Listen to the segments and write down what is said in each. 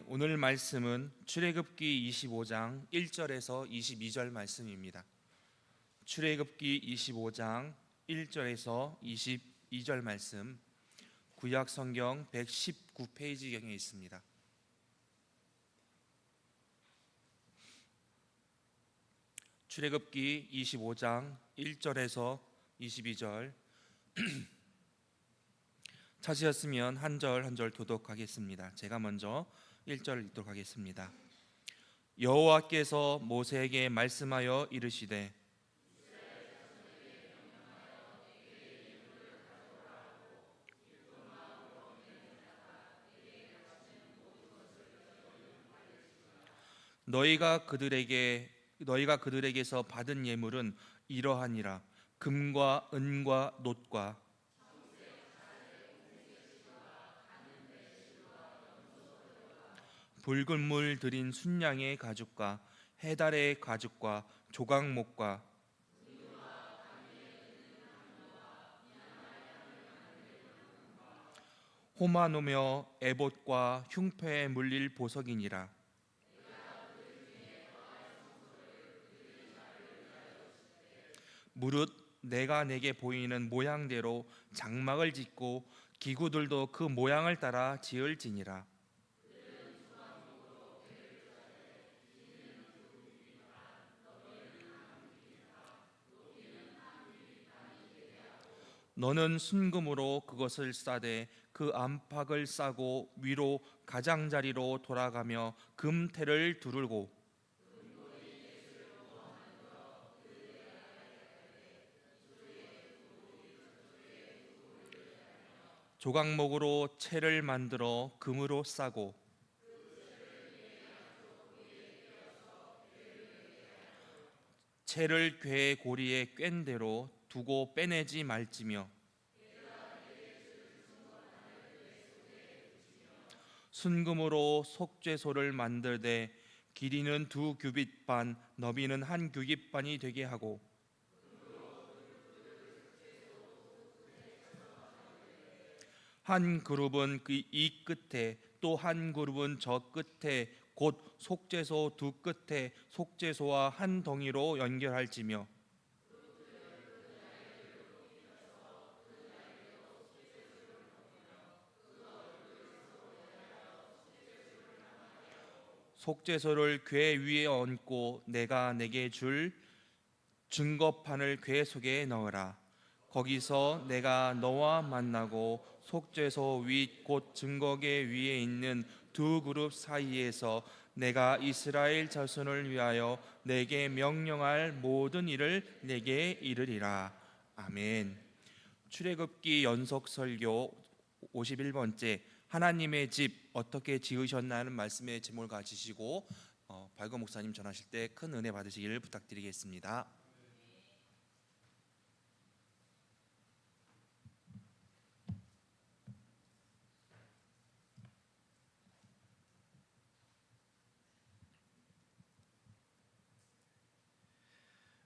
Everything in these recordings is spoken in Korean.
오늘 말씀은 출애굽기 25장 1절에서 22절 말씀입니다. 출애굽기 25장 1절에서 22절 말씀, 구약 성경 119페이지경에 있습니다. 출애굽기 25장 1절에서 22절 찾으셨으면 한 절 한 절 교독하겠습니다. 제가 먼저 1절 읽도록 하겠습니다. 여호와께서 모세에게 말씀하여 이르시되 너희가 그들에게서 받은 예물은 이러하니라. 금과 은과 놋과 붉은 물 들인 순양의 가죽과 해달의 가죽과 조각목과 호마노며 에봇과 흉패에 물릴 보석이니라. 무릇 내가 내게 보이는 모양대로 장막을 짓고 기구들도 그 모양을 따라 지을지니라. 너는 순금으로 그것을 싸되 그 안팎을 싸고 위로 가장자리로 돌아가며 금테를 두르고 조각목으로 채를 만들어 금으로 싸고 채를 궤 고리에 꿰n 대로 두고 빼내지 말지며 순금으로 속죄소를 만들되 길이는 2규빗 반, 너비는 1규빗 반이 되게 하고 한 그룹은 이 끝에 또 한 그룹은 저 끝에 곧 속죄소 두 끝에 속죄소와 한 덩이로 연결할지며 속죄소를 궤 위에 얹고 내가 내게 줄 증거판을 궤 속에 넣으라. 거기서 내가 너와 만나고 속죄소 윗 곧 증거궤 위에 있는 두 그룹 사이에서 내가 이스라엘 자손을 위하여 내게 명령할 모든 일을 내게 이르리라. 아멘. 출애굽기 연속 설교 51번째, 하나님의 집 어떻게 지으셨나는 말씀의 제목을 가지시고 발거 목사님 전하실 때 큰 은혜 받으시기를 부탁드리겠습니다.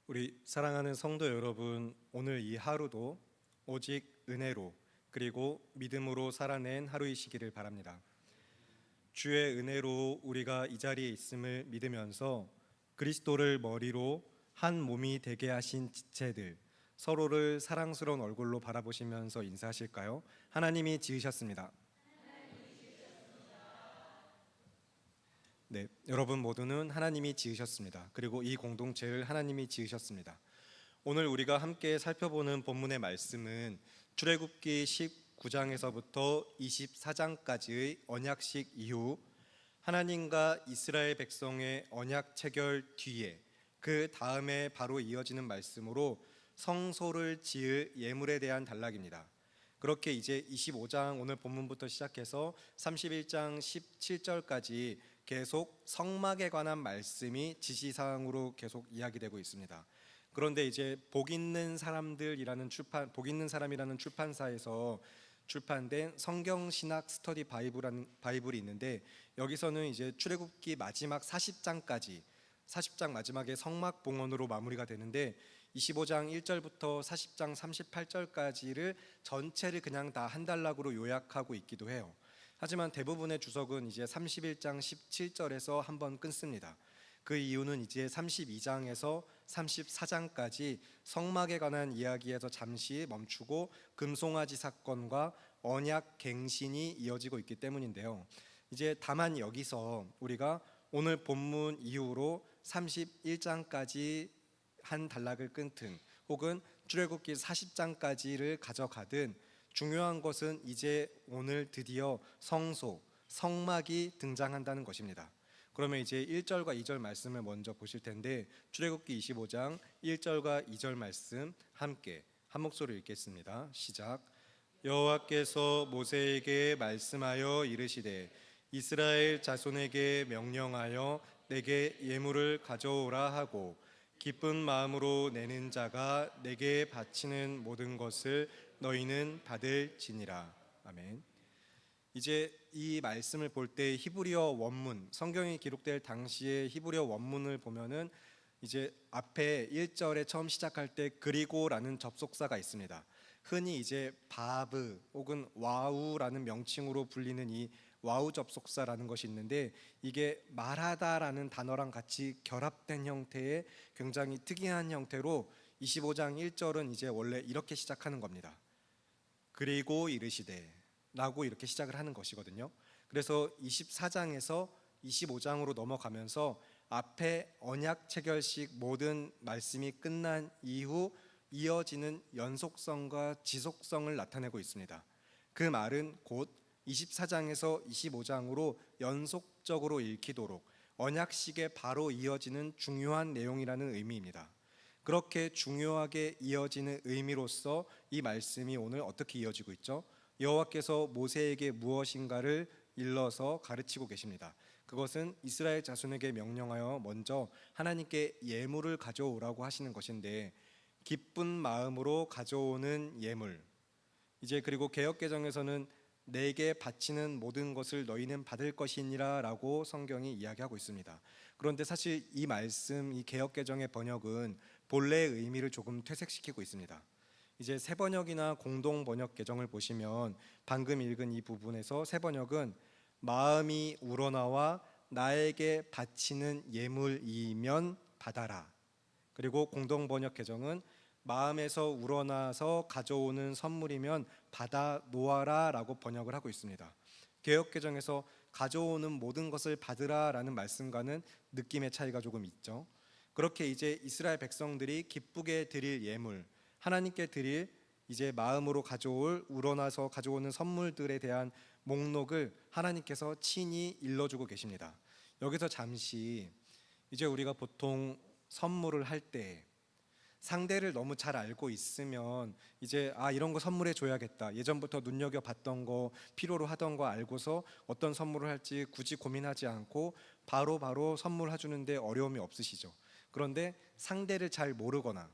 우리 사랑하는 성도 여러분, 오늘 이 하루도 오직 은혜로 그리고 믿음으로 살아낸 하루이시기를 바랍니다. 주의 은혜로 우리가 이 자리에 있음을 믿으면서 그리스도를 머리로 한 몸이 되게 하신 지체들, 서로를 사랑스러운 얼굴로 바라보시면서 인사하실까요? 하나님이 지으셨습니다. 네, 여러분 모두는 하나님이 지으셨습니다. 그리고 이 공동체를 하나님이 지으셨습니다. 오늘 우리가 함께 살펴보는 본문의 말씀은 출애굽기 19장에서부터 24장까지의 언약식 이후 하나님과 이스라엘 백성의 언약 체결 뒤에 그 다음에 바로 이어지는 말씀으로 성소를 지을 예물에 대한 단락입니다. 그렇게 이제 25장 오늘 본문부터 시작해서 31장 17절까지 계속 성막에 관한 말씀이 지시사항으로 계속 이야기되고 있습니다. 그런데 이제 복 있는 사람이라는 출판사에서 출판된 성경신학 스터디 바이블이 있는데, 여기서는 이제 출애굽기 마지막 40장 마지막에 성막 봉헌으로 마무리가 되는데 25장 1절부터 40장 38절까지를 전체를 그냥 다 한 단락으로 요약하고 있기도 해요. 하지만 대부분의 주석은 이제 31장 17절에서 한번 끊습니다. 그 이유는 이제 32장에서 34장까지 성막에 관한 이야기에서 잠시 멈추고 금송아지 사건과 언약 갱신이 이어지고 있기 때문인데요. 이제 다만 여기서 우리가 오늘 본문 이후로 31장까지 한 단락을 끊든 혹은 출애굽기 40장까지를 가져가든 중요한 것은 이제 오늘 드디어 성소, 성막이 등장한다는 것입니다. 그러면 이제 1절과 2절 말씀을 먼저 보실 텐데 출애굽기 25장 1절과 2절 말씀 함께 한 목소리로 읽겠습니다. 시작. 여호와께서 모세에게 말씀하여 이르시되 이스라엘 자손에게 명령하여 내게 예물을 가져오라 하고 기쁜 마음으로 내는 자가 내게 바치는 모든 것을 너희는 받을지니라. 아멘. 이제 이 말씀을 볼 때 히브리어 원문, 성경이 기록될 당시의 히브리어 원문을 보면은 이제 앞에 1절에 처음 시작할 때 그리고라는 접속사가 있습니다. 흔히 이제 바브 혹은 와우라는 명칭으로 불리는 이 와우 접속사라는 것이 있는데 이게 말하다라는 단어랑 같이 결합된 형태의 굉장히 특이한 형태로 25장 1절은 이제 원래 이렇게 시작하는 겁니다. 그리고 이르시되 라고 이렇게 시작을 하는 것이거든요. 그래서 24장에서 25장으로 넘어가면서 앞에 언약 체결식 모든 말씀이 끝난 이후 이어지는 연속성과 지속성을 나타내고 있습니다. 그 말은 곧 24장에서 25장으로 연속적으로 읽히도록 언약식에 바로 이어지는 중요한 내용이라는 의미입니다. 그렇게 중요하게 이어지는 의미로서 이 말씀이 오늘 어떻게 이어지고 있죠? 여호와께서 모세에게 무엇인가를 일러서 가르치고 계십니다. 그것은 이스라엘 자손에게 명령하여 먼저 하나님께 예물을 가져오라고 하시는 것인데 기쁜 마음으로 가져오는 예물. 이제 그리고 개역개정에서는 내게 바치는 모든 것을 너희는 받을 것이니라라고 성경이 이야기하고 있습니다. 그런데 사실 이 말씀, 이 개역개정의 번역은 본래의 의미를 조금 퇴색시키고 있습니다. 이제 새 번역이나 공동 번역 개정을 보시면 방금 읽은 이 부분에서 새 번역은 마음이 우러나와 나에게 바치는 예물이면 받아라. 그리고 공동 번역 개정은 마음에서 우러나서 가져오는 선물이면 받아 놓아라라고 번역을 하고 있습니다. 개역 개정에서 가져오는 모든 것을 받으라라는 말씀과는 느낌의 차이가 조금 있죠. 그렇게 이제 이스라엘 백성들이 기쁘게 드릴 예물, 하나님께 드릴 이제 마음으로 가져올 우러나서 가져오는 선물들에 대한 목록을 하나님께서 친히 일러주고 계십니다. 여기서 잠시 이제 우리가 보통 선물을 할 때 상대를 너무 잘 알고 있으면 이제 이런 거 선물해 줘야겠다. 예전부터 눈여겨 봤던 거, 필요로 하던 거 알고서 어떤 선물을 할지 굳이 고민하지 않고 바로 선물해 주는데 어려움이 없으시죠. 그런데 상대를 잘 모르거나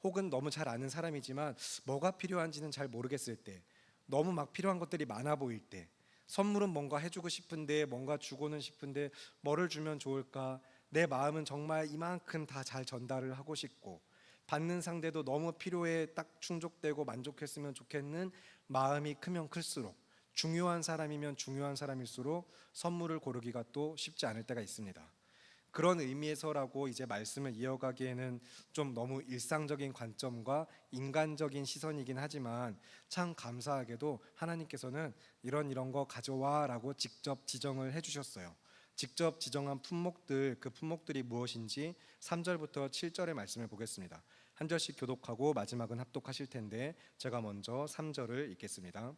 혹은 너무 잘 아는 사람이지만 뭐가 필요한지는 잘 모르겠을 때, 너무 막 필요한 것들이 많아 보일 때, 선물은 뭔가 해주고 싶은데 뭔가 주고는 싶은데 뭐를 주면 좋을까? 내 마음은 정말 이만큼 다 잘 전달을 하고 싶고 받는 상대도 너무 필요에 딱 충족되고 만족했으면 좋겠는 마음이 크면 클수록, 중요한 사람이면 중요한 사람일수록 선물을 고르기가 또 쉽지 않을 때가 있습니다. 그런 의미에서라고 이제 말씀을 이어가기에는 좀 너무 일상적인 관점과 인간적인 시선이긴 하지만 참 감사하게도 하나님께서는 이런 거 가져와라고 직접 지정을 해주셨어요. 직접 지정한 품목들, 그 품목들이 무엇인지 3절부터 7절의 말씀을 보겠습니다. 한 절씩 교독하고 마지막은 합독하실 텐데 제가 먼저 3절을 읽겠습니다.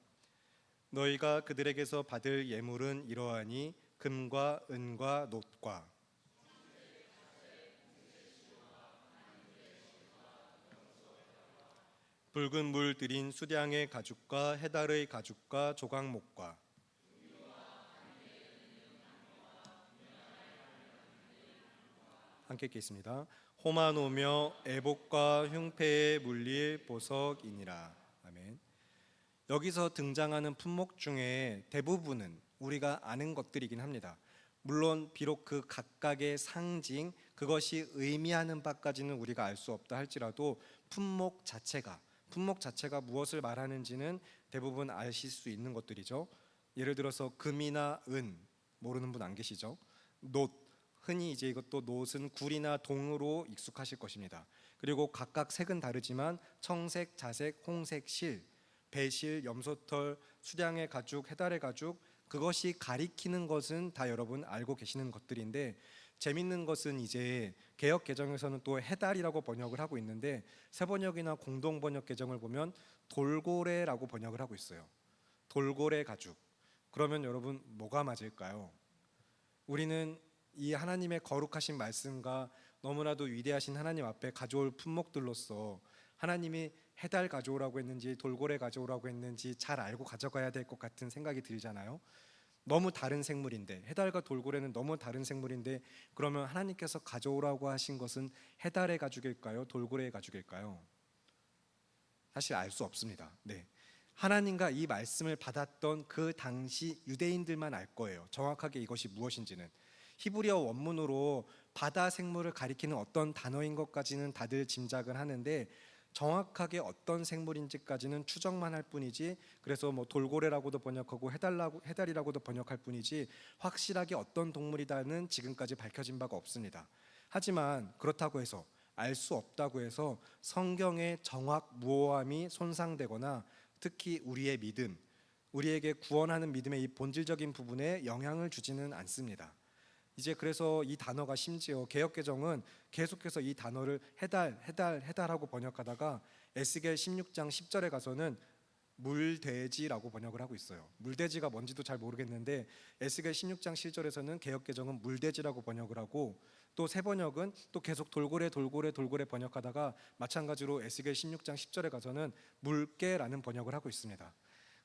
너희가 그들에게서 받을 예물은 이러하니 금과 은과 놋과 붉은 물 들인 수량의 가죽과 해달의 가죽과 조각목과 함께 읽겠습니다. 호마노며 애복과 흉패에 물릴 보석이니라. 아멘. 여기서 등장하는 품목 중에 대부분은 우리가 아는 것들이긴 합니다. 물론 비록 그 각각의 상징, 그것이 의미하는 바까지는 우리가 알 수 없다 할지라도 품목 자체가 무엇을 말하는지는 대부분 아실 수 있는 것들이죠. 예를 들어서 금이나 은, 모르는 분 안 계시죠? 놋, 흔히 이제 이것도 놋은 굴이나 동으로 익숙하실 것입니다. 그리고 각각 색은 다르지만 청색, 자색, 홍색, 실, 배실, 염소털, 수량의 가죽, 해달의 가죽, 그것이 가리키는 것은 다 여러분 알고 계시는 것들인데, 재밌는 것은 이제 개역 개정에서는 또 해달이라고 번역을 하고 있는데, 새 번역이나 공동 번역 개정을 보면 돌고래라고 번역을 하고 있어요. 돌고래 가죽. 그러면 여러분 뭐가 맞을까요? 우리는 이 하나님의 거룩하신 말씀과 너무나도 위대하신 하나님 앞에 가져올 품목들로서 하나님이 해달 가져오라고 했는지 돌고래 가져오라고 했는지 잘 알고 가져가야 될 것 같은 생각이 들잖아요. 너무 다른 생물인데, 해달과 돌고래는 너무 다른 생물인데, 그러면 하나님께서 가져오라고 하신 것은 해달의 가죽일까요? 돌고래의 가죽일까요? 사실 알 수 없습니다. 네. 하나님과 이 말씀을 받았던 그 당시 유대인들만 알 거예요. 정확하게 이것이 무엇인지는. 히브리어 원문으로 바다 생물을 가리키는 어떤 단어인 것까지는 다들 짐작을 하는데, 정확하게 어떤 생물인지까지는 추정만 할 뿐이지, 그래서 뭐 돌고래라고도 번역하고 해달이라고도 번역할 뿐이지 확실하게 어떤 동물이다는 지금까지 밝혀진 바가 없습니다. 하지만 그렇다고 해서, 알 수 없다고 해서 성경의 정확 무오함이 손상되거나 특히 우리의 믿음, 우리에게 구원하는 믿음의 이 본질적인 부분에 영향을 주지는 않습니다. 이제 그래서 이 단어가 심지어 개역개정은 계속해서 이 단어를 해달하고 번역하다가 에스겔 16장 10절에 가서는 물돼지라고 번역을 하고 있어요. 물돼지가 뭔지도 잘 모르겠는데 에스겔 16장 7절에서는 개역개정은 물돼지라고 번역을 하고, 또 새 번역은 또 계속 돌고래 번역하다가 마찬가지로 에스겔 16장 10절에 가서는 물개라는 번역을 하고 있습니다.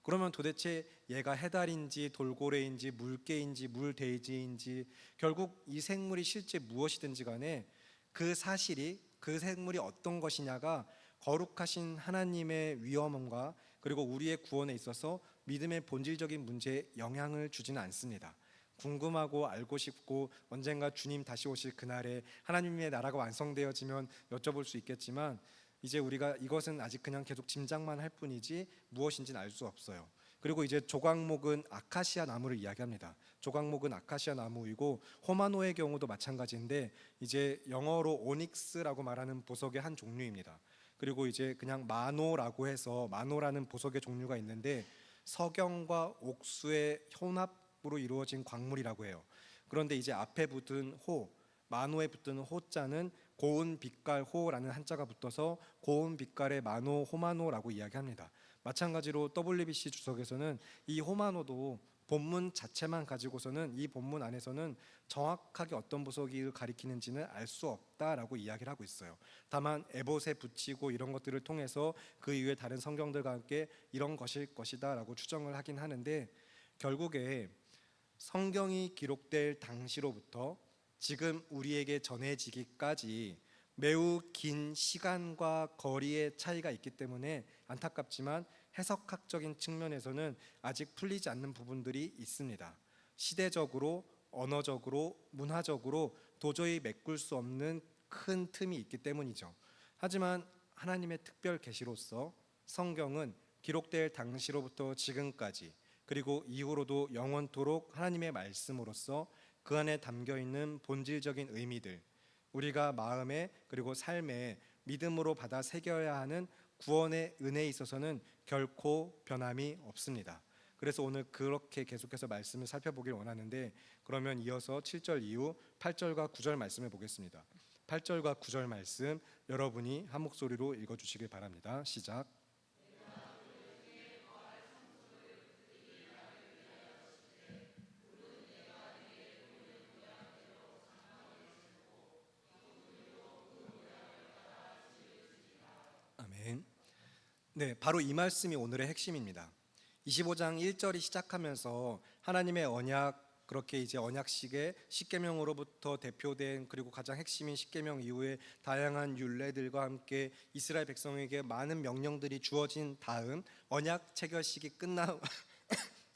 그러면 도대체 얘가 해달인지 돌고래인지 물개인지 물돼지인지, 결국 이 생물이 실제 무엇이든지 간에 그 사실이, 그 생물이 어떤 것이냐가 거룩하신 하나님의 위엄과 그리고 우리의 구원에 있어서 믿음의 본질적인 문제에 영향을 주지는 않습니다. 궁금하고 알고 싶고 언젠가 주님 다시 오실 그날에 하나님의 나라가 완성되어지면 여쭤볼 수 있겠지만, 이제 우리가 이것은 아직 그냥 계속 짐작만 할 뿐이지 무엇인지는 알 수 없어요. 그리고 이제 조각목은 아카시아 나무를 이야기합니다. 조각목은 아카시아 나무이고, 호마노의 경우도 마찬가지인데 이제 영어로 오닉스라고 말하는 보석의 한 종류입니다. 그리고 이제 그냥 마노라고 해서 마노라는 보석의 종류가 있는데 석영과 옥수의 혼합으로 이루어진 광물이라고 해요. 그런데 이제 앞에 붙은 호, 마노에 붙은 호자는 고운 빛깔 호라는 한자가 붙어서 고운 빛깔의 마노 호마노라고 이야기합니다. 마찬가지로 WBC 주석에서는 이 호마노도 본문 자체만 가지고서는 이 본문 안에서는 정확하게 어떤 보석을 가리키는지는 알 수 없다라고 이야기를 하고 있어요. 다만 에봇에 붙이고 이런 것들을 통해서 그 이후에 다른 성경들과 함께 이런 것일 것이다라고 추정을 하긴 하는데, 결국에 성경이 기록될 당시로부터 지금 우리에게 전해지기까지 매우 긴 시간과 거리의 차이가 있기 때문에 안타깝지만 해석학적인 측면에서는 아직 풀리지 않는 부분들이 있습니다. 시대적으로, 언어적으로, 문화적으로 도저히 메꿀 수 없는 큰 틈이 있기 때문이죠. 하지만 하나님의 특별 계시로서 성경은 기록될 당시로부터 지금까지 그리고 이후로도 영원토록 하나님의 말씀으로서 그 안에 담겨 있는 본질적인 의미들, 우리가 마음에 그리고 삶에 믿음으로 받아 새겨야 하는 구원의 은혜에 있어서는 결코 변함이 없습니다. 그래서 오늘 그렇게 계속해서 말씀을 살펴보길 원하는데, 그러면 이어서 7절 이후 8절과 9절 말씀을 보겠습니다. 8절과 9절 말씀 여러분이 한 목소리로 읽어주시길 바랍니다. 시작. 아멘. 네, 바로 이 말씀이 오늘의 핵심입니다. 25장 1절이 시작하면서 하나님의 언약, 그렇게 이제 언약식의 십계명으로부터 대표된, 그리고 가장 핵심인 십계명 이후에 다양한 율례들과 함께 이스라엘 백성에게 많은 명령들이 주어진 다음 언약 체결식이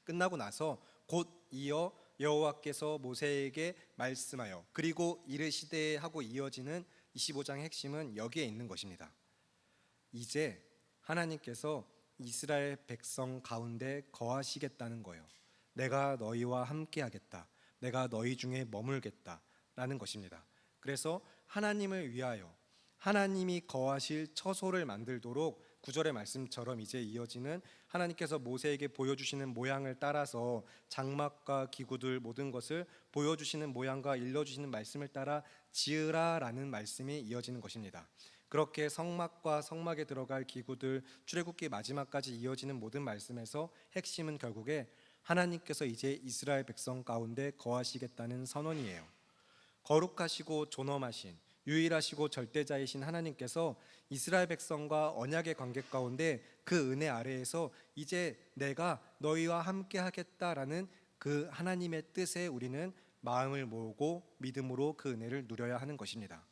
끝나고 나서 곧 이어 여호와께서 모세에게 말씀하여 그리고 이르시되 하고 이어지는 25장의 핵심은 여기에 있는 것입니다. 이제 하나님께서 이스라엘 백성 가운데 거하시겠다는 거예요. 내가 너희와 함께하겠다. 내가 너희 중에 머물겠다라는 것입니다. 그래서 하나님을 위하여 하나님이 거하실 처소를 만들도록 9절의 말씀처럼 이제 이어지는 하나님께서 모세에게 보여주시는 모양을 따라서 장막과 기구들 모든 것을 보여주시는 모양과 일러주시는 말씀을 따라 지으라라는 말씀이 이어지는 것입니다. 그렇게 성막과 성막에 들어갈 기구들 출애굽기 마지막까지 이어지는 모든 말씀에서 핵심은 결국에 하나님께서 이제 이스라엘 백성 가운데 거하시겠다는 선언이에요. 거룩하시고 존엄하신 유일하시고 절대자이신 하나님께서 이스라엘 백성과 언약의 관계 가운데 그 은혜 아래에서 이제 내가 너희와 함께 하겠다라는 그 하나님의 뜻에 우리는 마음을 모으고 믿음으로 그 은혜를 누려야 하는 것입니다.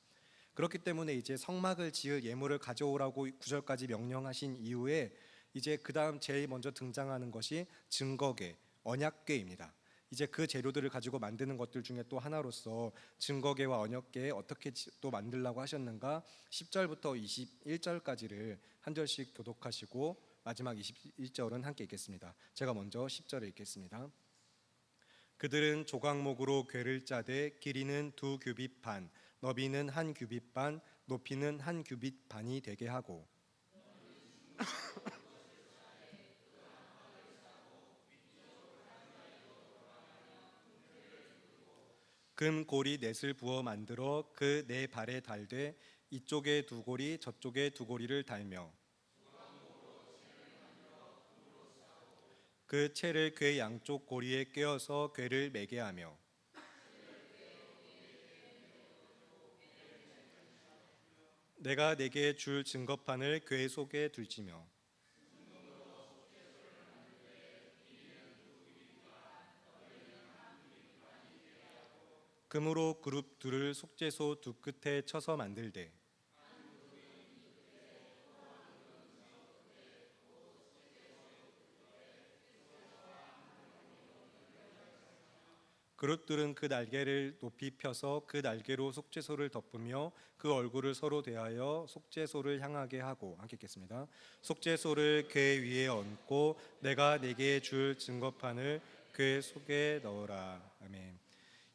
그렇기 때문에 이제 성막을 지을 예물을 가져오라고 9절까지 명령하신 이후에 이제 그 다음 제일 먼저 등장하는 것이 증거궤, 언약궤입니다. 이제 그 재료들을 가지고 만드는 것들 중에 또 하나로서 증거궤와 언약궤 어떻게 또 만들라고 하셨는가 10절부터 21절까지를 한 절씩 교독하시고 마지막 21절은 함께 읽겠습니다. 제가 먼저 10절을 읽겠습니다. 그들은 조각목으로 궤를 짜되 길이는 2규빗 반, 너비는 1규빗 반, 높이는 1규빗 반이 되게 하고 금 고리 넷을 부어 만들어 그 네 발에 달되 이쪽에 2고리 저쪽에 2고리를 달며 그 채를 궤 양쪽 고리에 꿰어서 궤를 매게 하며 내가 네게 줄 증거판을 궤 속에 둘지며 금으로 그룹 둘을 속죄소 두 끝에 쳐서 만들되 그룹들은 그 날개를 높이 펴서 그 날개로 속죄소를 덮으며 그 얼굴을 서로 대하여 속죄소를 향하게 하고 함께 읽겠습니다. 속죄소를 궤 위에 얹고 내가 네게 줄 증거판을 궤 속에 넣어라. 아멘.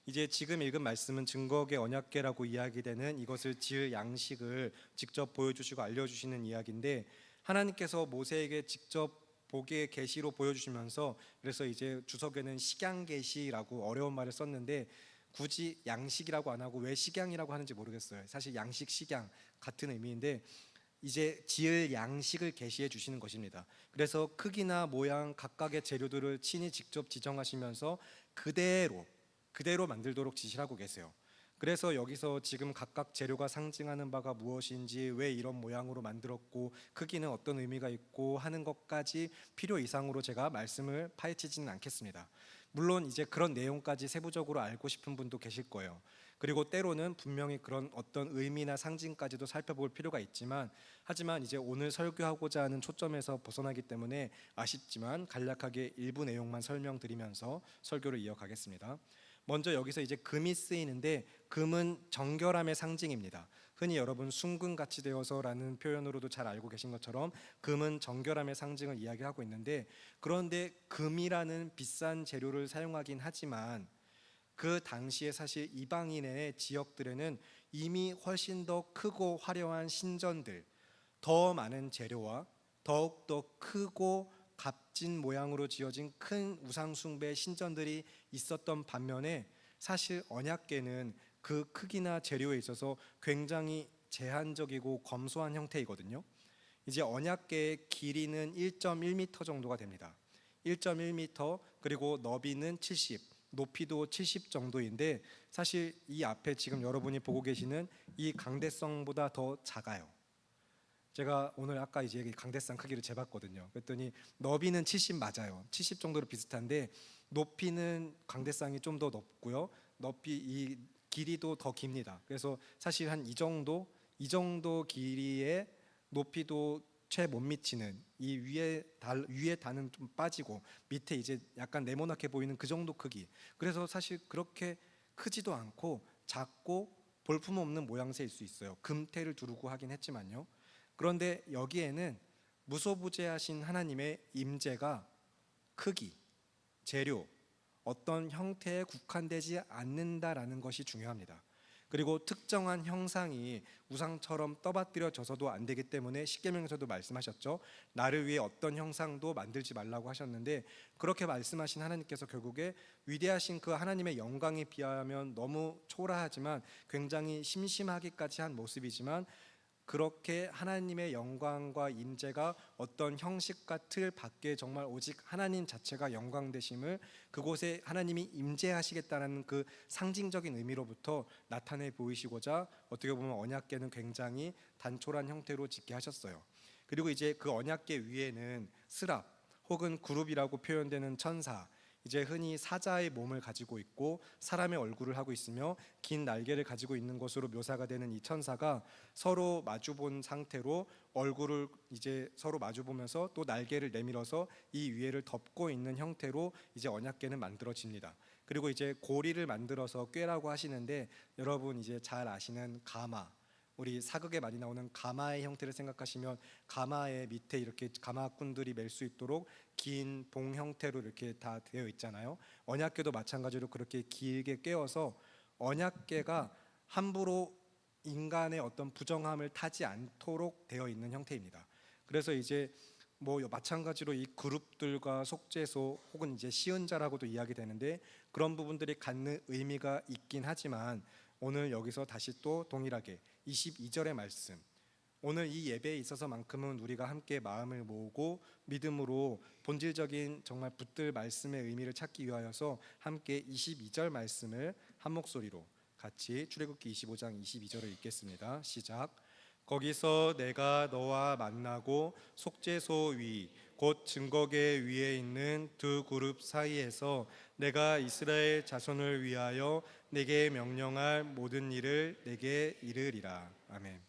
이제 지금 읽은 말씀은 증거궤 언약궤라고 이야기되는 이것을 지을 양식을 직접 보여주시고 알려주시는 이야기인데 하나님께서 모세에게 직접 보기의 계시로 보여주시면서 그래서 이제 주석에는 식양계시라고 어려운 말을 썼는데 굳이 양식이라고 안 하고 왜 식양이라고 하는지 모르겠어요. 사실 양식, 식양 같은 의미인데 이제 지을 양식을 계시해 주시는 것입니다. 그래서 크기나 모양 각각의 재료들을 친히 직접 지정하시면서 그대로 만들도록 지시를 하고 계세요. 그래서 여기서 지금 각각 재료가 상징하는 바가 무엇인지 왜 이런 모양으로 만들었고 크기는 어떤 의미가 있고 하는 것까지 필요 이상으로 제가 말씀을 파헤치지는 않겠습니다. 물론 이제 그런 내용까지 세부적으로 알고 싶은 분도 계실 거예요. 그리고 때로는 분명히 그런 어떤 의미나 상징까지도 살펴볼 필요가 있지만 하지만 이제 오늘 설교하고자 하는 초점에서 벗어나기 때문에 아쉽지만 간략하게 일부 내용만 설명드리면서 설교를 이어가겠습니다. 먼저 여기서 이제 금이 쓰이는데 금은 정결함의 상징입니다. 흔히 여러분 순금같이 되어서라는 표현으로도 잘 알고 계신 것처럼 금은 정결함의 상징을 이야기하고 있는데 그런데 금이라는 비싼 재료를 사용하긴 하지만 그 당시에 사실 이방인의 지역들에는 이미 훨씬 더 크고 화려한 신전들, 더 많은 재료와 더욱더 크고 값진 모양으로 지어진 큰 우상 숭배 신전들이 있었던 반면에 사실 언약궤는 그 크기나 재료에 있어서 굉장히 제한적이고 검소한 형태이거든요. 이제 언약궤의 길이는 1.1m 정도가 됩니다. 1.1m 그리고 너비는 70, 높이도 70 정도인데 사실 이 앞에 지금 여러분이 보고 계시는 이 강대성보다 더 작아요. 제가 오늘 아까 이제 강대상 크기를 재봤거든요. 그랬더니 너비는 70 맞아요. 70 정도로 비슷한데 높이는 강대상이 좀 더 높고요. 이 길이도 더 깁니다. 그래서 사실 한 이 정도 길이의 높이도 채 못 미치는 이 위에 단은 좀 빠지고 밑에 이제 약간 네모나게 보이는 그 정도 크기. 그래서 사실 그렇게 크지도 않고 작고 볼품없는 모양새일 수 있어요. 금태를 두르고 하긴 했지만요. 그런데 여기에는 무소부재하신 하나님의 임재가 크기, 재료, 어떤 형태에 국한되지 않는다라는 것이 중요합니다. 그리고 특정한 형상이 우상처럼 떠받들여져서도 안 되기 때문에 십계명에서도 말씀하셨죠. 나를 위해 어떤 형상도 만들지 말라고 하셨는데, 그렇게 말씀하신 하나님께서 결국에 위대하신 그 하나님의 영광에 비하면 너무 초라하지만 굉장히 심심하기까지 한 모습이지만, 그렇게 하나님의 영광과 임재가 어떤 형식과 틀 밖에 정말 오직 하나님 자체가 영광 되심을, 그곳에 하나님이 임재하시겠다는 그 상징적인 의미로부터 나타내 보이시고자 어떻게 보면 언약궤는 굉장히 단촐한 형태로 짓게 하셨어요. 그리고 이제 그 언약궤 위에는 스랍 혹은 그룹이라고 표현되는 천사, 이제 흔히 사자의 몸을 가지고 있고 사람의 얼굴을 하고 있으며 긴 날개를 가지고 있는 것으로 묘사가 되는 이 천사가 서로 마주본 상태로 얼굴을 이제 서로 마주보면서 또 날개를 내밀어서 이 위에를 덮고 있는 형태로 이제 언약궤는 만들어집니다. 그리고 이제 고리를 만들어서 꾀라고 하시는데, 여러분 이제 잘 아시는 가마, 우리 사극에 많이 나오는 가마의 형태를 생각하시면 가마의 밑에 이렇게 가마꾼들이 멜 수 있도록 긴 봉 형태로 이렇게 다 되어 있잖아요. 언약궤도 마찬가지로 그렇게 길게 꿰어서 언약궤가 함부로 인간의 어떤 부정함을 타지 않도록 되어 있는 형태입니다. 그래서 이제 뭐 마찬가지로 이 그룹들과 속죄소 혹은 이제 시은자라고도 이야기되는데, 그런 부분들이 갖는 의미가 있긴 하지만 오늘 여기서 다시 또 동일하게 22절의 말씀, 오늘 이 예배에 있어서만큼은 우리가 함께 마음을 모으고 믿음으로 본질적인 정말 붙들 말씀의 의미를 찾기 위하여서 함께 22절 말씀을 한 목소리로 같이 출애굽기 25장 22절을 읽겠습니다. 시작. 거기서 내가 너와 만나고 속죄소 위 곧 증거궤 위에 있는 두 그룹 사이에서 내가 이스라엘 자손을 위하여 내게 명령할 모든 일을 내게 이르리라. 아멘.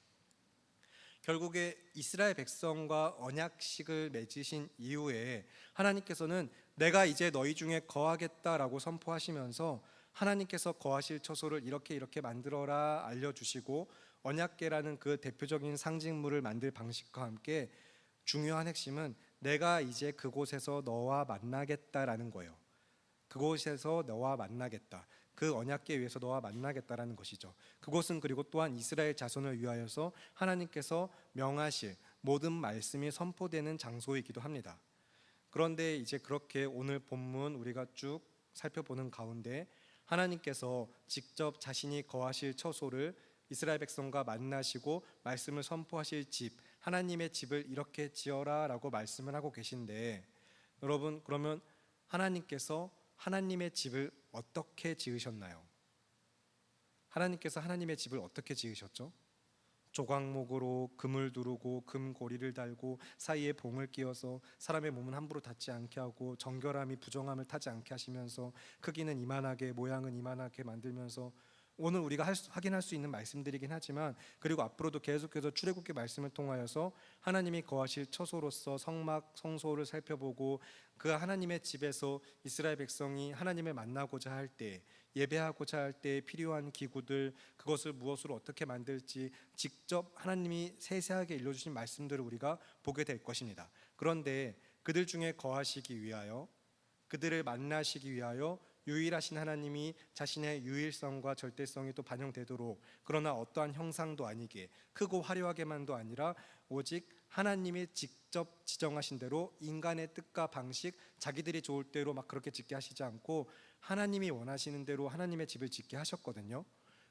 결국에 이스라엘 백성과 언약식을 맺으신 이후에 하나님께서는 내가 이제 너희 중에 거하겠다라고 선포하시면서 하나님께서 거하실 처소를 이렇게 만들어라 알려주시고, 언약궤라는 그 대표적인 상징물을 만들 방식과 함께 중요한 핵심은 내가 이제 그곳에서 너와 만나겠다라는 거예요. 그곳에서 너와 만나겠다, 그 언약궤 위에서 너와 만나겠다라는 것이죠. 그곳은 그리고 또한 이스라엘 자손을 위하여서 하나님께서 명하실 모든 말씀이 선포되는 장소이기도 합니다. 그런데 이제 그렇게 오늘 본문 우리가 쭉 살펴보는 가운데 하나님께서 직접 자신이 거하실 처소를 이스라엘 백성과 만나시고 말씀을 선포하실 집, 하나님의 집을 이렇게 지어라 라고 말씀을 하고 계신데, 여러분 그러면 하나님께서 하나님의 집을 어떻게 지으셨나요? 하나님께서 하나님의 집을 어떻게 지으셨죠? 조각목으로 금을 두르고 금고리를 달고 사이에 봉을 끼워서 사람의 몸은 함부로 닿지 않게 하고 정결함이 부정함을 타지 않게 하시면서 크기는 이만하게 모양은 이만하게 만들면서, 오늘 우리가 확인할 수 있는 말씀들이긴 하지만, 그리고 앞으로도 계속해서 출애굽기 말씀을 통하여서 하나님이 거하실 처소로서 성막 성소를 살펴보고 그 하나님의 집에서 이스라엘 백성이 하나님을 만나고자 할 때, 예배하고자 할 때 필요한 기구들, 그것을 무엇으로 어떻게 만들지 직접 하나님이 세세하게 일러주신 말씀들을 우리가 보게 될 것입니다. 그런데 그들 중에 거하시기 위하여, 그들을 만나시기 위하여 유일하신 하나님이 자신의 유일성과 절대성이 또 반영되도록, 그러나 어떠한 형상도 아니게 크고 화려하게만도 아니라 오직 하나님이 직접 지정하신 대로 인간의 뜻과 방식, 자기들이 좋을 대로 막 그렇게 짓게 하시지 않고 하나님이 원하시는 대로 하나님의 집을 짓게 하셨거든요.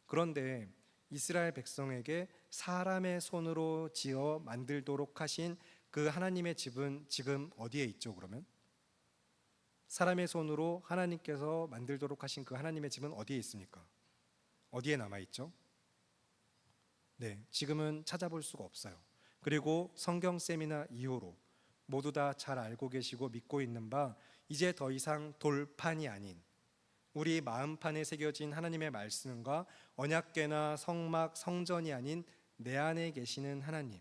그런데 이스라엘 백성에게 사람의 손으로 지어 만들도록 하신 그 하나님의 집은 지금 어디에 있죠? 그러면 사람의 손으로 하나님께서 만들도록 하신 그 하나님의 집은 어디에 있습니까? 어디에 남아있죠? 네, 지금은 찾아볼 수가 없어요. 그리고 성경 세미나 이후로 모두 다 잘 알고 계시고 믿고 있는 바, 이제 더 이상 돌판이 아닌 우리 마음판에 새겨진 하나님의 말씀과 언약궤나 성막 성전이 아닌 내 안에 계시는 하나님,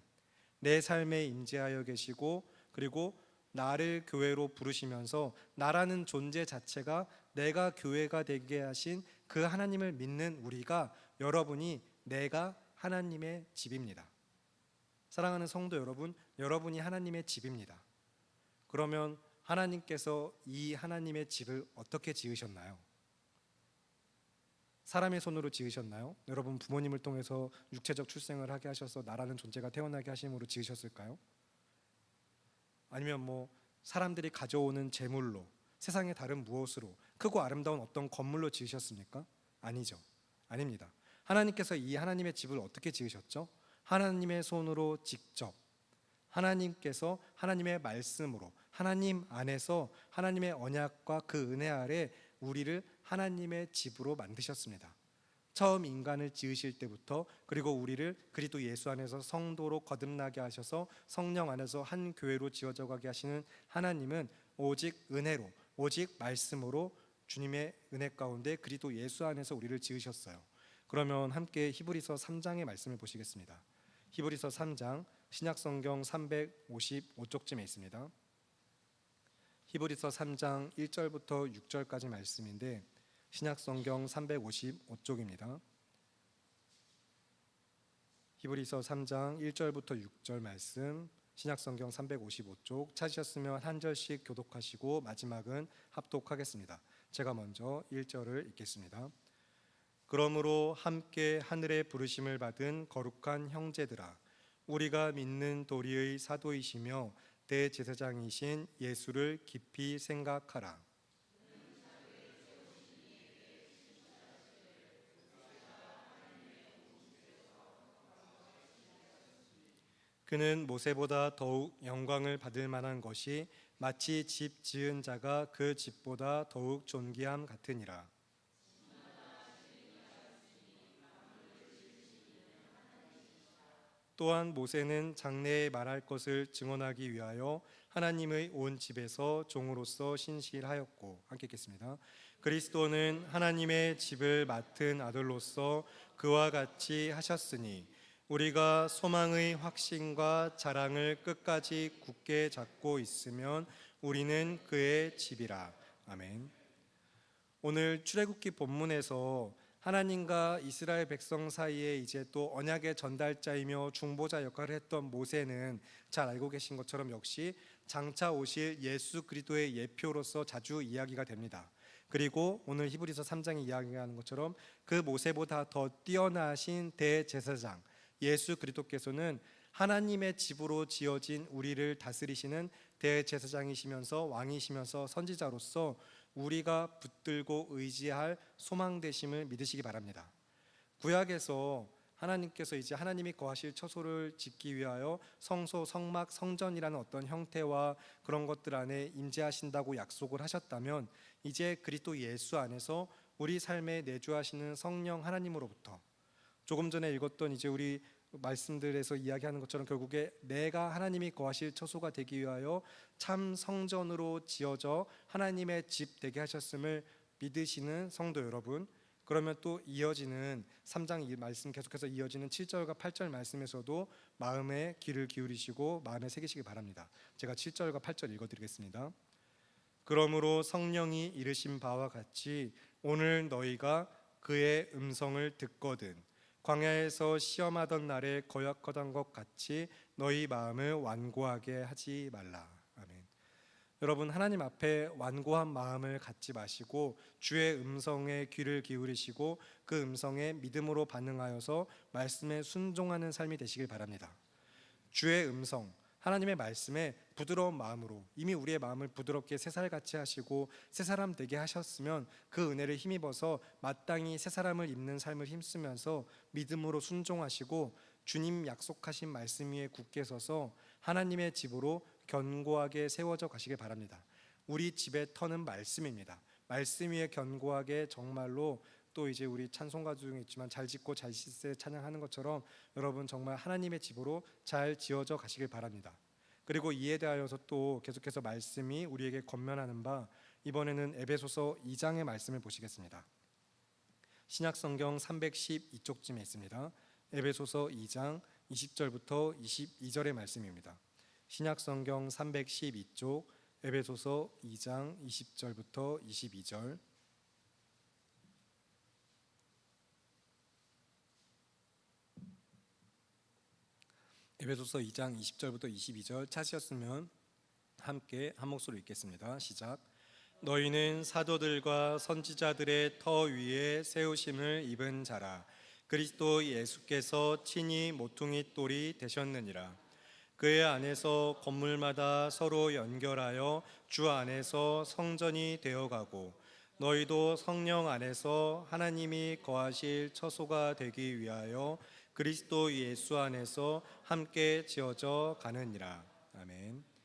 내 삶에 임재하여 계시고, 그리고 나를 교회로 부르시면서 나라는 존재 자체가 내가 교회가 되게 하신 그 하나님을 믿는 우리가, 여러분이 내가 하나님의 집입니다. 사랑하는 성도 여러분, 여러분이 하나님의 집입니다. 그러면 하나님께서 이 하나님의 집을 어떻게 지으셨나요? 사람의 손으로 지으셨나요? 여러분 부모님을 통해서 육체적 출생을 하게 하셔서 나라는 존재가 태어나게 하심으로 지으셨을까요? 아니면 사람들이 가져오는 재물로, 세상의 다른 무엇으로, 크고 아름다운 어떤 건물로 지으셨습니까? 아니죠. 아닙니다. 하나님께서 이 하나님의 집을 어떻게 지으셨죠? 하나님의 손으로 직접, 하나님께서 하나님의 말씀으로, 하나님 안에서 하나님의 언약과 그 은혜 아래 우리를 하나님의 집으로 만드셨습니다. 처음 인간을 지으실 때부터, 그리고 우리를 그리스도 예수 안에서 성도로 거듭나게 하셔서 성령 안에서 한 교회로 지어져 가게 하시는 하나님은 오직 은혜로, 오직 말씀으로 주님의 은혜 가운데 그리스도 예수 안에서 우리를 지으셨어요. 그러면 함께 히브리서 3장의 말씀을 보시겠습니다. 히브리서 3장 신약성경 355쪽쯤에 있습니다. 히브리서 3장 1절부터 6절까지 말씀인데 신약성경 355쪽입니다. 히브리서 3장 1절부터 6절 말씀, 신약성경 355쪽 찾으셨으면 한 절씩 교독하시고 마지막은 합독하겠습니다. 제가 먼저 1절을 읽겠습니다. 그러므로 함께 하늘의 부르심을 받은 거룩한 형제들아, 우리가 믿는 도리의 사도이시며 대제사장이신 예수를 깊이 생각하라. 그는 모세보다 더욱 영광을 받을 만한 것이 마치 집 지은 자가 그 집보다 더욱 존귀함 같으니라. 또한 모세는 장래에 말할 것을 증언하기 위하여 하나님의 온 집에서 종으로서 신실하였고, 함께 읽겠습니다. 그리스도는 하나님의 집을 맡은 아들로서 그와 같이 하셨으니 우리가 소망의 확신과 자랑을 끝까지 굳게 잡고 있으면 우리는 그의 집이라. 아멘. 오늘 출애굽기 본문에서 하나님과 이스라엘 백성 사이에 이제 또 언약의 전달자이며 중보자 역할을 했던 모세는 잘 알고 계신 것처럼 역시 장차 오실 예수 그리스도의 예표로서 자주 이야기가 됩니다. 그리고 오늘 히브리서 3장이 이야기하는 것처럼 그 모세보다 더 뛰어나신 대제사장 예수 그리스도께서는 하나님의 집으로 지어진 우리를 다스리시는 대제사장이시면서 왕이시면서 선지자로서 우리가 붙들고 의지할 소망 되심을 믿으시기 바랍니다. 구약에서 하나님께서 이제 하나님이 거하실 처소를 짓기 위하여 성소, 성막, 성전이라는 어떤 형태와 그런 것들 안에 임재하신다고 약속을 하셨다면 이제 그리스도 예수 안에서 우리 삶에 내주하시는 성령 하나님으로부터 조금 전에 읽었던 이제 우리 말씀들에서 이야기하는 것처럼 결국에 내가 하나님이 거하실 처소가 되기 위하여 참 성전으로 지어져 하나님의 집 되게 하셨음을 믿으시는 성도 여러분, 그러면 또 이어지는 3장 이 말씀 계속해서 이어지는 7절과 8절 말씀에서도 마음에 귀를 기울이시고 마음에 새기시기 바랍니다. 제가 7절과 8절 읽어드리겠습니다. 그러므로 성령이 이르신 바와 같이 오늘 너희가 그의 음성을 듣거든 광야에서 시험하던 날에 거역하던 것 같이 너희 마음을 완고하게 하지 말라. 아멘. 여러분 하나님 앞에 완고한 마음을 갖지 마시고 주의 음성에 귀를 기울이시고 그 음성에 믿음으로 반응하여서 말씀에 순종하는 삶이 되시길 바랍니다. 주의 음성, 하나님의 말씀에 부드러운 마음으로 이미 우리의 마음을 부드럽게 새살같이 하시고 새사람 되게 하셨으면 그 은혜를 힘입어서 마땅히 새사람을 입는 삶을 힘쓰면서 믿음으로 순종하시고 주님 약속하신 말씀 위에 굳게 서서 하나님의 집으로 견고하게 세워져 가시길 바랍니다. 우리 집의 터는 말씀입니다. 말씀 위에 견고하게 정말로 또 이제 우리 찬송가 중에 있지만 잘 짓고 잘 씻세 찬양하는 것처럼 여러분 정말 하나님의 집으로 잘 지어져 가시길 바랍니다. 그리고 이에 대하여서 또 계속해서 말씀이 우리에게 권면하는 바 이번에는 에베소서 2장의 말씀을 보시겠습니다. 신약성경 312쪽쯤에 있습니다. 에베소서 2장 20절부터 22절의 말씀입니다. 신약성경 312쪽 에베소서 2장 20절부터 22절 에베소서 2장 20절부터 22절 찾으셨으면 함께 한 목소리로 읽겠습니다. 시작. 너희는 사도들과 선지자들의 터 위에 세우심을 입은 자라. 그리스도 예수께서 친히 모퉁이 돌이 되셨느니라. 그의 안에서 건물마다 서로 연결하여 주 안에서 성전이 되어가고 너희도 성령 안에서 하나님이 거하실 처소가 되기 위하여 그리스도 예수 안에서 함께 지어져 가느니라. 아멘.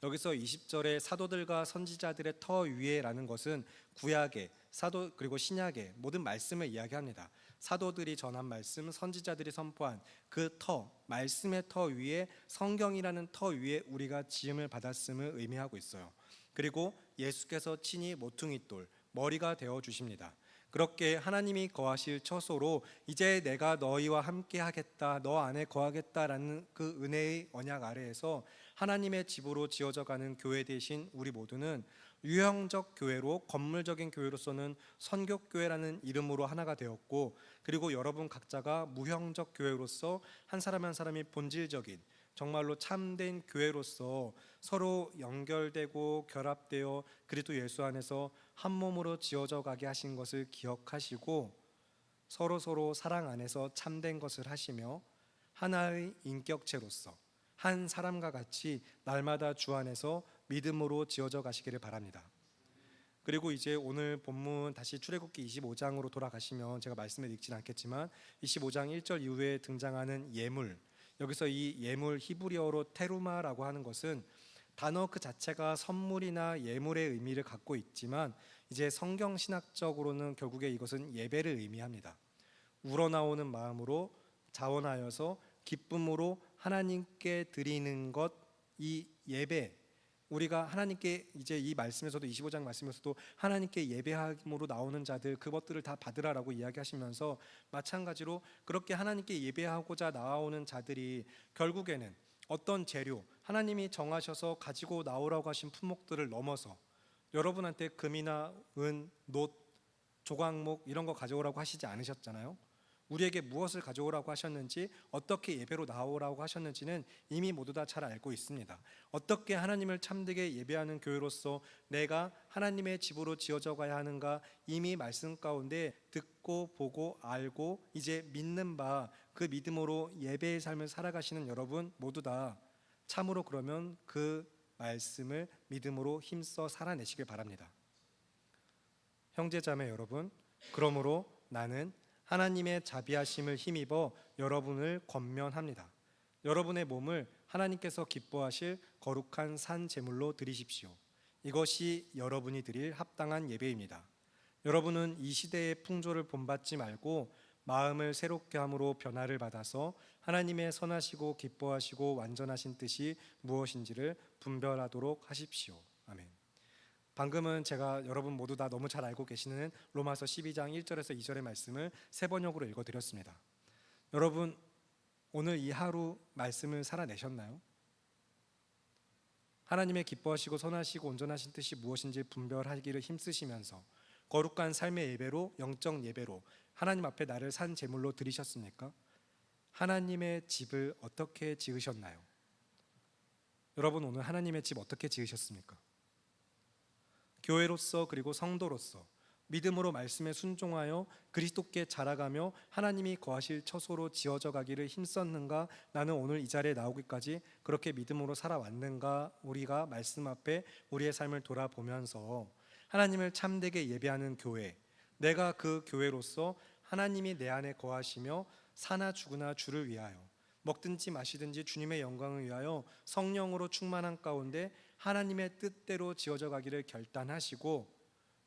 여기서 20절에 사도들과 선지자들의 터 위에라는 것은 구약의 사도 그리고 신약의 모든 말씀을 이야기합니다. 사도들이 전한 말씀, 선지자들이 선포한 그 터, 말씀의 터 위에 성경이라는 터 위에 우리가 지음을 받았음을 의미하고 있어요. 그리고 예수께서 친히 모퉁이 돌, 머리가 되어 주십니다. 그렇게 하나님이 거하실 처소로 이제 내가 너희와 함께 하겠다, 너 안에 거하겠다라는 그 은혜의 언약 아래에서 하나님의 집으로 지어져 가는 교회 대신 우리 모두는 유형적 교회로, 건물적인 교회로서는 선교교회라는 이름으로 하나가 되었고, 그리고 여러분 각자가 무형적 교회로서 한 사람 한 사람이 본질적인 정말로 참된 교회로서 서로 연결되고 결합되어 그리스도 예수 안에서 한 몸으로 지어져 가게 하신 것을 기억하시고 서로 사랑 안에서 참된 것을 하시며 하나의 인격체로서 한 사람과 같이 날마다 주 안에서 믿음으로 지어져 가시기를 바랍니다. 그리고 이제 오늘 본문 다시 출애굽기 25장으로 돌아가시면 제가 말씀을 읽진 않겠지만 25장 1절 이후에 등장하는 예물, 여기서 이 예물 히브리어로 테루마라고 하는 것은 단어 그 자체가 선물이나 예물의 의미를 갖고 있지만 이제 성경 신학적으로는 결국에 이것은 예배를 의미합니다. 우러나오는 마음으로 자원하여서 기쁨으로 하나님께 드리는 것, 이 예배, 우리가 하나님께 이제 이 말씀에서도 25장 말씀에서도 하나님께 예배함으로 나오는 자들 그것들을 다 받으라라고 이야기하시면서 마찬가지로 그렇게 하나님께 예배하고자 나오는 자들이 결국에는 어떤 재료, 하나님이 정하셔서 가지고 나오라고 하신 품목들을 넘어서 여러분한테 금이나 은, 놋, 조각목 이런 거 가져오라고 하시지 않으셨잖아요. 우리에게 무엇을 가져오라고 하셨는지, 어떻게 예배로 나오라고 하셨는지는 이미 모두 다 잘 알고 있습니다. 어떻게 하나님을 참되게 예배하는 교회로서 내가 하나님의 집으로 지어져 가야 하는가 이미 말씀 가운데 듣고 보고 알고 이제 믿는 바 그 믿음으로 예배의 삶을 살아가시는 여러분 모두 다 참으로 그러면 그 말씀을 믿음으로 힘써 살아내시길 바랍니다. 형제자매 여러분, 그러므로 나는 하나님의 자비하심을 힘입어 여러분을 권면합니다. 여러분의 몸을 하나님께서 기뻐하실 거룩한 산 제물로 드리십시오. 이것이 여러분이 드릴 합당한 예배입니다. 여러분은 이 시대의 풍조를 본받지 말고 마음을 새롭게 함으로 변화를 받아서 하나님의 선하시고 기뻐하시고 완전하신 뜻이 무엇인지를 분별하도록 하십시오. 아멘. 방금은 제가 여러분 모두 다 너무 잘 알고 계시는 로마서 12장 1절에서 2절의 말씀을 세 번역으로 읽어드렸습니다. 여러분 오늘 이 하루 말씀을 살아내셨나요? 하나님의 기뻐하시고 선하시고 온전하신 뜻이 무엇인지 분별하기를 힘쓰시면서 거룩한 삶의 예배로, 영적 예배로 하나님 앞에 나를 산 제물로 드리셨습니까? 하나님의 집을 어떻게 지으셨나요? 여러분 오늘 하나님의 집 어떻게 지으셨습니까? 교회로서 그리고 성도로서 믿음으로 말씀에 순종하여 그리스도께 자라가며 하나님이 거하실 처소로 지어져 가기를 힘썼는가? 나는 오늘 이 자리에 나오기까지 그렇게 믿음으로 살아왔는가? 우리가 말씀 앞에 우리의 삶을 돌아보면서 하나님을 참되게 예배하는 교회, 내가 그 교회로서 하나님이 내 안에 거하시며 사나 죽으나 주를 위하여 먹든지 마시든지 주님의 영광을 위하여 성령으로 충만한 가운데 하나님의 뜻대로 지어져 가기를 결단하시고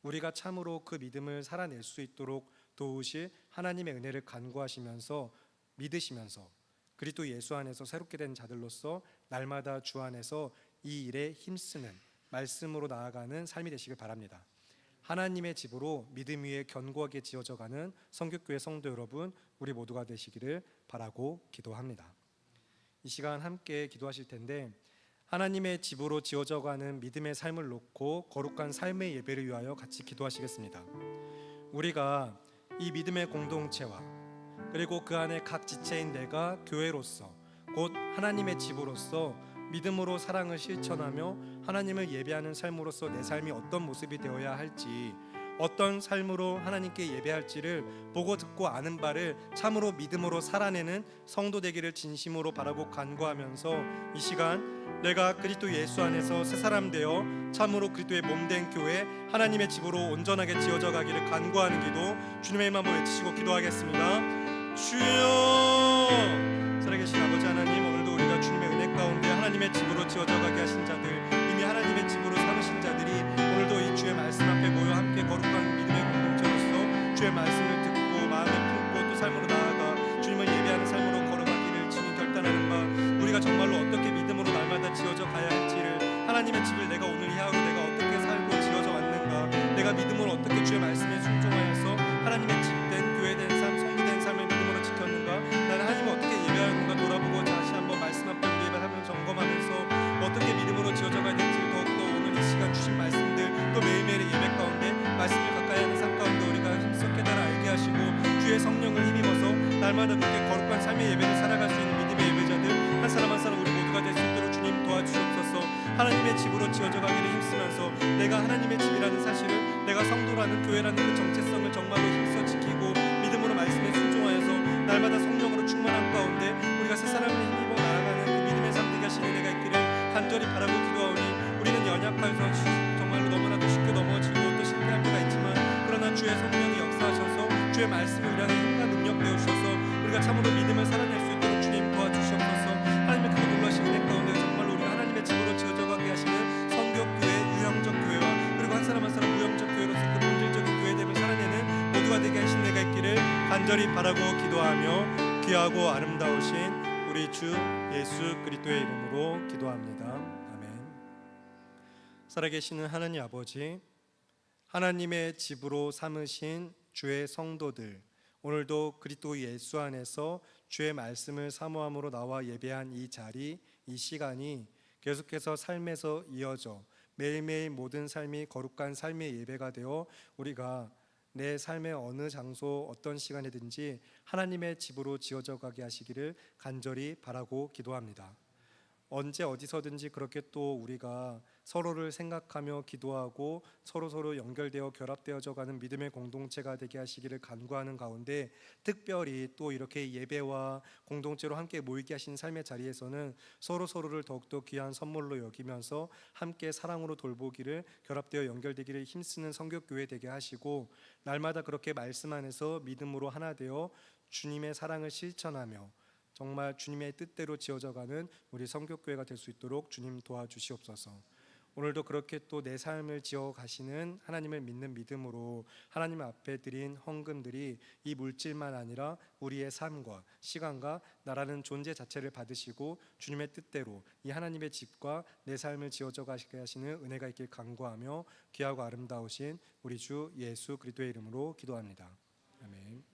우리가 참으로 그 믿음을 살아낼 수 있도록 도우실 하나님의 은혜를 간구하시면서 믿으시면서 그리스도 예수 안에서 새롭게 된 자들로서 날마다 주 안에서 이 일에 힘쓰는 말씀으로 나아가는 삶이 되시길 바랍니다. 하나님의 집으로 믿음 위에 견고하게 지어져 가는 성교교회 성도 여러분, 우리 모두가 되시기를 바라고 기도합니다. 이 시간 함께 기도하실 텐데 하나님의 집으로 지어져 가는 믿음의 삶을 놓고 거룩한 삶의 예배를 위하여 같이 기도하시겠습니다. 우리가 이 믿음의 공동체와 그리고 그 안에 각 지체인 내가 교회로서 곧 하나님의 집으로서 믿음으로 사랑을 실천하며 하나님을 예배하는 삶으로서 내 삶이 어떤 모습이 되어야 할지, 어떤 삶으로 하나님께 예배할지를 보고 듣고 아는 바를 참으로 믿음으로 살아내는 성도 되기를 진심으로 바라고 간구하면서 이 시간 내가 그리스도 예수 안에서 새 사람 되어 참으로 그리스도의 몸된 교회 하나님의 집으로 온전하게 지어져 가기를 간구하는 기도 주님의 이름 한번 외치시고 기도하겠습니다. 주여, 살아계신 아버지 하나님, 오늘도 우리가 주님의 은혜 가운데 하나님의 집으로 지어져 가게 하신 자들, 이미 하나님의 집으로 삼으신 자들이 오늘도 이 주의 말씀 앞에 모여 함께 거룩한 믿음의 공동체로서 주의 말씀을 듣고 마음에 품고 또 삶으로 나아가 주님을 예배하는 삶으로 걸어가기를 주님 결단하는 바, 우리가 정말로 어떻게 믿음으로 날마다 지어져 가야 할지를, 하나님의 집을 내가 오늘 이하로 내가 어떻게 살고 지어져 왔는가, 내가 믿음으로 어떻게 주의 말씀에 순종하여서 하나님의 집된 교회된 삶, 성도된 삶을 믿음으로 지켰는가, 나는 하나님을 어떻게 예배하는가 돌아보고 다시 한번 말씀 앞에 예배하며 점검하면서 어떻게 믿음으로 지어져 가야 될지 더욱더 오늘 이 시간 주신 말씀들 또 매일매일의 예배 가운데 말씀을 가까이 하는 삶 가운데 우리가 힘써 깨달아 알게 하시고 주의 성령을 힘입어서 날마다 그렇게 거룩한 삶의 예배를 살아갈 수 있는 믿음의 예배자들 한 사람 한 사람 우리 모두가 될 수 있도록 주님 도와주시옵소서. 하나님의 집으로 지어져 가기를 힘쓰면서 내가 하나님의 집이라는 사실을, 내가 성도라는 교회라는 그 정체성을 정말로 힘써 지키고 믿음으로 말씀에 순종하여서 날마다 성령으로 충만한 가운데 우리가 새 사람을 힘입어 나아가는 그 믿음의 삶 되게 하시는 은혜가 있기를 간절히 바라고 기도하오니, 우리는 연약하여서 정말로 너무나도 쉽게 넘어지고 또 실패할 때가 있지만 그러나 주의 성령이 역사하셔서 주의 말씀을 우리 안에 힘과 능력 내어주셔서 우리가 참으로 믿음을 살아낼 수 있도록 주님 도와주시옵소서. 하나님의 크고 놀라신 은혜 가운데 정말로 우리가 하나님의 집으로 지어져 가게 하시는 성교교회, 유형적 교회와 그리고 한 사람 한 사람 무형적 교회로서 그 본질적인 교회됨을 살아내는 모두가 되게 하신 은혜가 있기를 간절히 바라고 기도하며 귀하고 아름다우신 우리 주 예수 그리스도의 이름으로 기도합니다. 아멘. 살아계시는 하나님 아버지, 하나님의 집으로 삼으신 주의 성도들, 오늘도 그리스도 예수 안에서 주의 말씀을 사모함으로 나와 예배한 이 자리, 이 시간이 계속해서 삶에서 이어져 매일매일 모든 삶이 거룩한 삶의 예배가 되어 우리가 내 삶의 어느 장소 어떤 시간이든지 하나님의 집으로 지어져 가게 하시기를 간절히 바라고 기도합니다. 언제 어디서든지 그렇게 또 우리가 서로를 생각하며 기도하고 서로 연결되어 결합되어져 가는 믿음의 공동체가 되게 하시기를 간구하는 가운데, 특별히 또 이렇게 예배와 공동체로 함께 모이게 하신 삶의 자리에서는 서로를 더욱더 귀한 선물로 여기면서 함께 사랑으로 돌보기를, 결합되어 연결되기를 힘쓰는 성교교회 되게 하시고, 날마다 그렇게 말씀 안에서 믿음으로 하나 되어 주님의 사랑을 실천하며 정말 주님의 뜻대로 지어져가는 우리 성교교회가 될 수 있도록 주님 도와주시옵소서. 오늘도 그렇게 또 내 삶을 지어 가시는 하나님을 믿는 믿음으로 하나님 앞에 드린 헌금들이 이 물질만 아니라 우리의 삶과 시간과 나라는 존재 자체를 받으시고 주님의 뜻대로 이 하나님의 집과 내 삶을 지어져 가시게 하시는 은혜가 있길 간구하며 귀하고 아름다우신 우리 주 예수 그리스도의 이름으로 기도합니다.